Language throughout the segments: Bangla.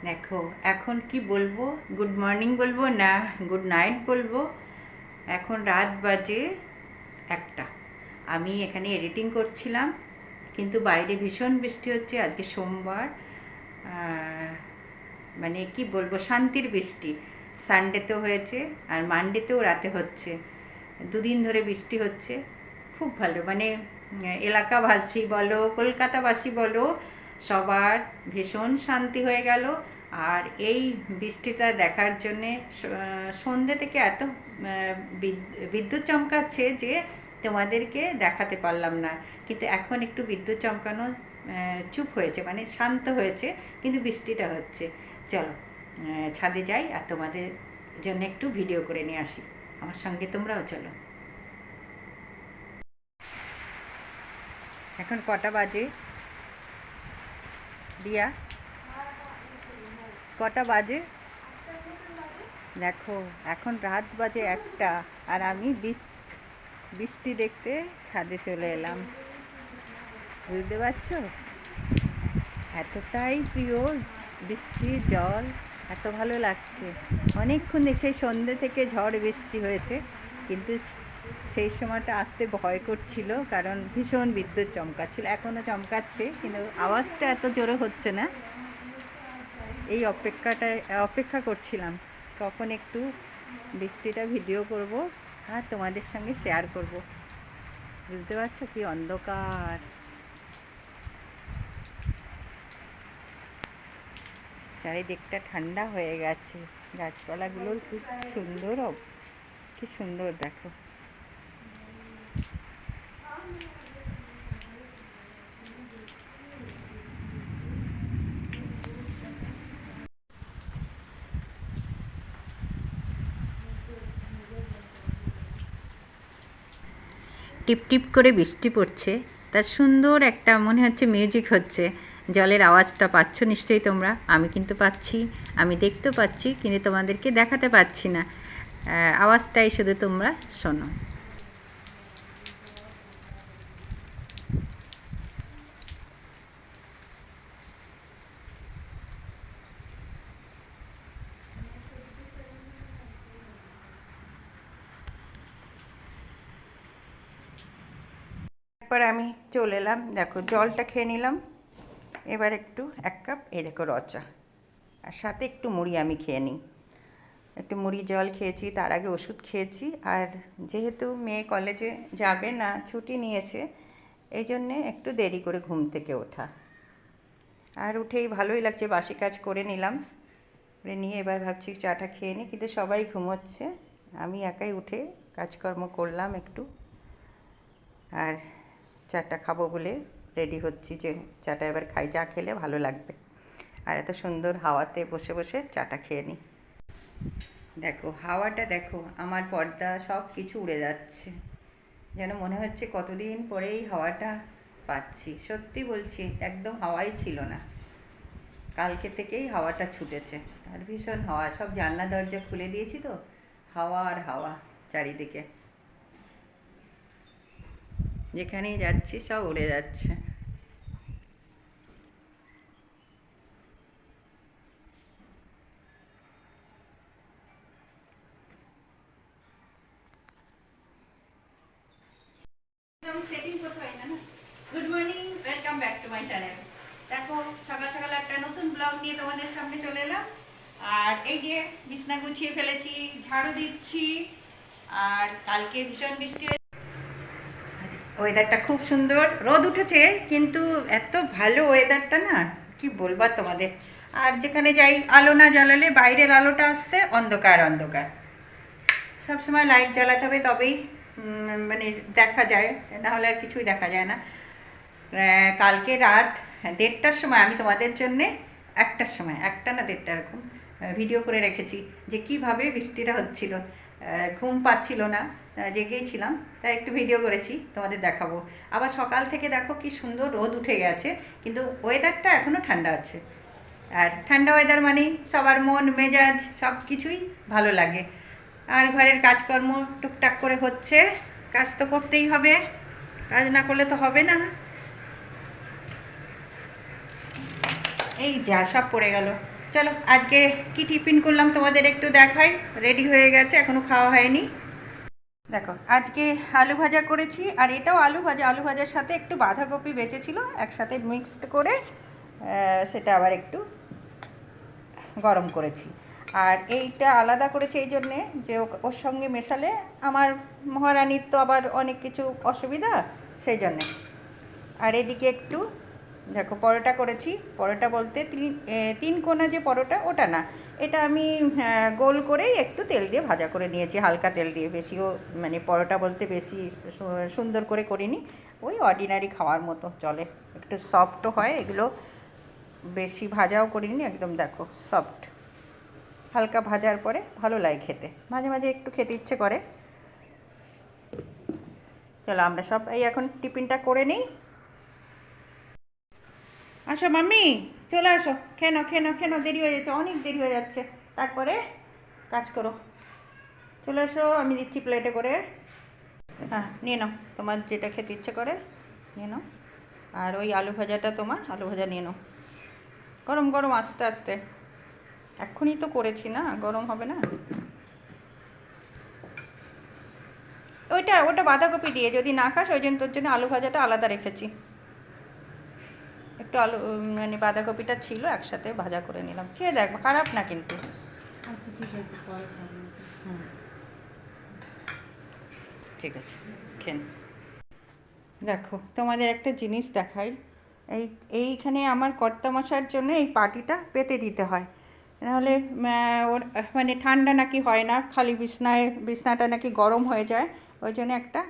দেখো এখন কি বলবো, গুড মর্নিং বলবো না গুড নাইট বলবো। এখন রাত বাজে 1টা। আমি এখানে এডিটিং করছিলাম, কিন্তু বাইরে ভীষণ বৃষ্টি হচ্ছে। আজকে সোমবার, মানে কি বলবো, শান্তির বৃষ্টি। সানডেতেও হয়েছে আর মানডেতেও রাতে হচ্ছে। দুদিন ধরে বৃষ্টি হচ্ছে, খুব ভালো। মানে এলাকাবাসী বলো, কলকাতাবাসী বলো, সবার ভীষণ শান্তি হয়ে গেল। আর এই বৃষ্টিটা দেখার জন্যে সন্ধ্যে থেকে এত বিদ্যুৎ চমকাচ্ছে যে তোমাদেরকে দেখাতে পারলাম না। কিন্তু এখন একটু বিদ্যুৎ চমকানো চুপ হয়েছে, মানে শান্ত হয়েছে, কিন্তু বৃষ্টিটা হচ্ছে। চলো ছাদে যাই আর তোমাদের জন্য একটু ভিডিও করে নিয়ে আসি। আমার সঙ্গে তোমরাও চলো। এখন কটা বাজে দিয়া? কটা বাজে দেখো, এখন রাত বাজে 1টা, আর আমি বৃষ্টি দেখতে ছাদে চলে এলাম। বুঝতে পারছো, এতটাই প্রিয় বৃষ্টি, জল এত ভালো লাগছে। অনেকক্ষণ সেই সন্ধ্যে থেকে ঝড় বৃষ্টি হয়েছে, কিন্তু সেই সময়টা আসতে ভয় করছিল, কারণ ভীষণ বিদ্যুৎ চমকাচ্ছিল। এখনও চমকাচ্ছে, কিন্তু আওয়াজটা এত জোরে হচ্ছে না। এই অপেক্ষা করছিলাম কখন একটু বৃষ্টিটা ভিডিও করব আর তোমাদের সঙ্গে শেয়ার করব। বুঝতে পারছো কি অন্ধকার। চারিদিকটা ঠান্ডা হয়ে গেছে, গাছপালাগুলোর খুব সুন্দর, কি সুন্দর দেখো। টিপ টিপ করে বৃষ্টি পড়ছে, তার সুন্দর একটা মনে হচ্ছে মিউজিক হচ্ছে। জলের আওয়াজটা পাচ্ছ নিশ্চয়ই তোমরা, আমি কিন্তু পাচ্ছি, আমি দেখতেও পাচ্ছি, কিন্তু তোমাদেরকে দেখাতে পাচ্ছি না। আওয়াজটাই শুধু তোমরা শোনো। এরপর আমি চলে এলাম, দেখো জলটা খেয়ে নিলাম। এবার একটু 1 কাপ, এই দেখো রচা, আর সাথে একটু মুড়ি আমি খেয়ে নিই। একটু মুড়ি জল খেয়েছি, তার আগে ওষুধ খেয়েছি। আর যেহেতু মেয়ে কলেজে যাবে না, ছুটি নিয়েছে, এই জন্যে একটু দেরি করে ঘুম থেকে ওঠা। আর উঠেই ভালোই লাগছে, বাসি কাজ করে নিলাম। করে নিয়ে এবার ভাবছি চাটা খেয়ে নিই, কিন্তু সবাই ঘুমোচ্ছে, আমি একাই উঠে কাজকর্ম করলাম একটু। আর চাটা খাবো বলে রেডি হচ্ছি, যে চাটা এবার খাই, চা খেলে ভালো লাগবে। আর এত সুন্দর হাওয়াতে বসে বসে চাটা খেয়ে নিই। দেখো হাওয়াটা, দেখো আমার পর্দা সব কিছু উড়ে যাচ্ছে, যেন মনে হচ্ছে কতদিন পরেই হাওয়াটা পাচ্ছি। সত্যি বলছি, একদম হাওয়াই ছিল না, কালকে থেকেই হাওয়াটা ছুটেছে। আর ভীষণ হাওয়া, সব জানলা দরজা খুলে দিয়েছি তো, হাওয়া আর হাওয়া চারিদিকে, যেখানেই যাচ্ছি সব উড়ে যাচ্ছে। সেটিং করতে হয় না। Good morning, welcome back to my channel. দেখো সকাল সকাল একটা নতুন ব্লগ নিয়ে তোমাদের সামনে চলে এলাম। আর এই যে বিছনা গুছিয়ে ফেলেছি, ঝাড়ু দিচ্ছি। আর কালকে ভীষণ বৃষ্টি হয়েছে, ওয়েদারটা খুব সুন্দর, রোদ উঠেছে, কিন্তু এত ভালো ওয়েদারটা না, কি বলবার তোমাদের। আর যেখানে যাই, আলো না জ্বালালে, বাইরের আলোটা আসছে, অন্ধকার অন্ধকার। সবসময় লাইট জ্বালাতে হবে, তবেই মানে দেখা যায়, না হলে আর কিছুই দেখা যায় না। কালকে রাত 1:30টার সময় আমি তোমাদের জন্যে, 1টার সময়, 1টা না 1:30 এরকম ভিডিও করে রেখেছি, যে কীভাবে বৃষ্টিটা হচ্ছিল। ঘুম পাচ্ছিল না, জেগেই ছিলাম, তাই একটু ভিডিও করেছি, তোমাদের দেখাবো। আবার সকাল থেকে দেখো কি সুন্দর রোদ উঠে গেছে, কিন্তু ওয়েদারটা এখনও ঠান্ডা আছে। আর ঠান্ডা ওয়েদার মানেই সবার মন মেজাজ সব কিছুই ভালো লাগে। আর ঘরের কাজকর্ম টুকটাক করে হচ্ছে, কাজ তো করতেই হবে, কাজ না করলে তো হবে না। এই যা সব পড়ে গেল, চলো আজকে কি টিফিন করলাম তোমাদের একটু দেখাই। রেডি হয়ে গেছে, এখনও খাওয়া হয়নি। দেখো আজকে আলু ভাজা করেছি, আর এটাও আলু ভাজা। আলু ভাজার সাথে একটু বাঁধাকপি বেঁচেছিল, একসাথে মিক্সড করে সেটা আবার একটু গরম করেছি। আর এইটা আলাদা করেছি এই জন্যে যে ওর সঙ্গে মেশালে আমার মহারানীর তো আবার অনেক কিছু অসুবিধা, সেই জন্যে। আর এদিকে একটু দেখো পরোটা করেছি। পরোটা বলতে তিন কোনা যে পরোটা, ওটা না, এটা আমি গোল করেই একটু তেল দিয়ে ভাজা করে নিয়েছি, হালকা তেল দিয়ে। বেশিও মানে পরোটা বলতে বেশি সুন্দর করে করিনি, ওই অর্ডিনারি খাওয়ার মতো চলে, একটু সফটও হয় এগুলো। বেশি ভাজাও করিনি, একদম দেখো সফট। হালকা ভাজার পরে ভালো লাগে খেতে, মাঝে মাঝে একটু খেতে ইচ্ছে করে। চলো আমরা সব এই এখন টিফিনটা করে নিই। আসো মাম্মি, চলে আসো, খেনো খেনো খেনো, দেরি হয়ে যাচ্ছে, অনেক দেরি হয়ে যাচ্ছে। তারপরে কাজ করো, চলে এসো, আমি দিচ্ছি প্লেটে করে। হ্যাঁ নিয়ে নাও, তোমার যেটা খেতে ইচ্ছে করে নিয়ে নাও। আর ওই আলু ভাজাটা তোমার, আলু ভাজা নিয়ে নাও। গরম গরম আস্তে আস্তে, এক্ষুনি তো করেছি না, গরম হবে না। ওটা বাঁধাকপি দিয়ে, যদি না খাস ওই জন্য তোর জন্য আলু ভাজাটা আলাদা রেখেছি। একটু আলু মানে বাঁধাকপিটা ছিল, একসাথে ভাজা করে নিলাম। খেয়ে দেখ, খারাপ না কিন্তু। আচ্ছা ঠিক আছে, পরে খাবো। হুম ঠিক আছে, খেন। দেখো তোমাদের একটা জিনিস দেখাই। এইখানে আমার কর্তামশার জন্য এই পাটিটা পেতে দিতে হয়, নাহলে ওর মানে ঠান্ডা নাকি হয় না, খালি বিছনাটা নাকি গরম হয়ে যায়। ওই জন্য একটা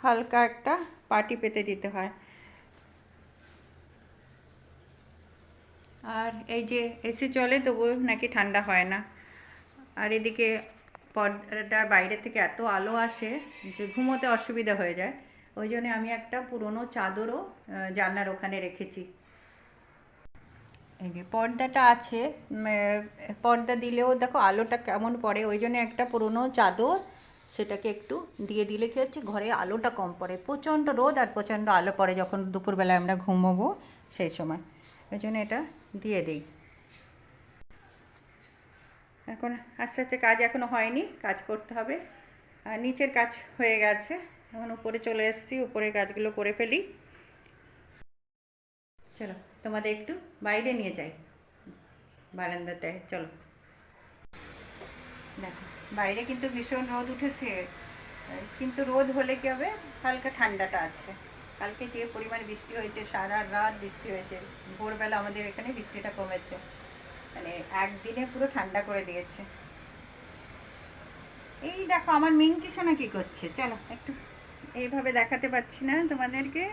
হালকা একটা পাটি পেতে দিতে হয়। আর এই যে এসি চলে তবু নাকি ঠান্ডা হয় না। আর এদিকে পর্দাটার বাইরে থেকে এত আলো আসে যে ঘুমোতে অসুবিধা হয়ে যায়। ওই জন্য আমি একটা পুরনো চাদরও জানলার ওখানে রেখেছি। এই যে পর্দাটা আছে, পর্দা দিলেও দেখো আলোটা কেমন পড়ে, ওই জন্য একটা পুরনো চাদর সেটাকে একটু দিয়ে দিলে কী হচ্ছে, ঘরে আলোটা কম পড়ে। প্রচণ্ড রোদ আর প্রচণ্ড আলো পড়ে যখন দুপুরবেলায় আমরা ঘুমোবো সেই সময়, ওই জন্য এটা দিয়ে দিই। এখন আস্তে আস্তে কাজ এখনও হয়নি, কাজ করতে হবে। আর নিচের কাজ হয়ে গেছে, এখন উপরে চলে এসেছি, উপরে কাজগুলো করে ফেলি। চলো তোমাদের একটু বাইরে নিয়ে যাই, বারান্দাতে চলো। দেখো বাইরে কিন্তু ভীষণ রোদ উঠেছে, কিন্তু রোদ হলে কী হবে, হালকা ঠান্ডাটা আছে। কালকে যে পরিমাণ বৃষ্টি হয়েছে, সারা রাত বৃষ্টি হয়েছে, ভোরবেলা আমাদের এখানে বৃষ্টিটা কমেছে, মানে একদিনে পুরো ঠান্ডা করে দিয়েছে। এই দেখো আমার মিঙ্কি সোনা কী করছে, চলো একটু, এইভাবে দেখাতে পাচ্ছি না তোমাদেরকে,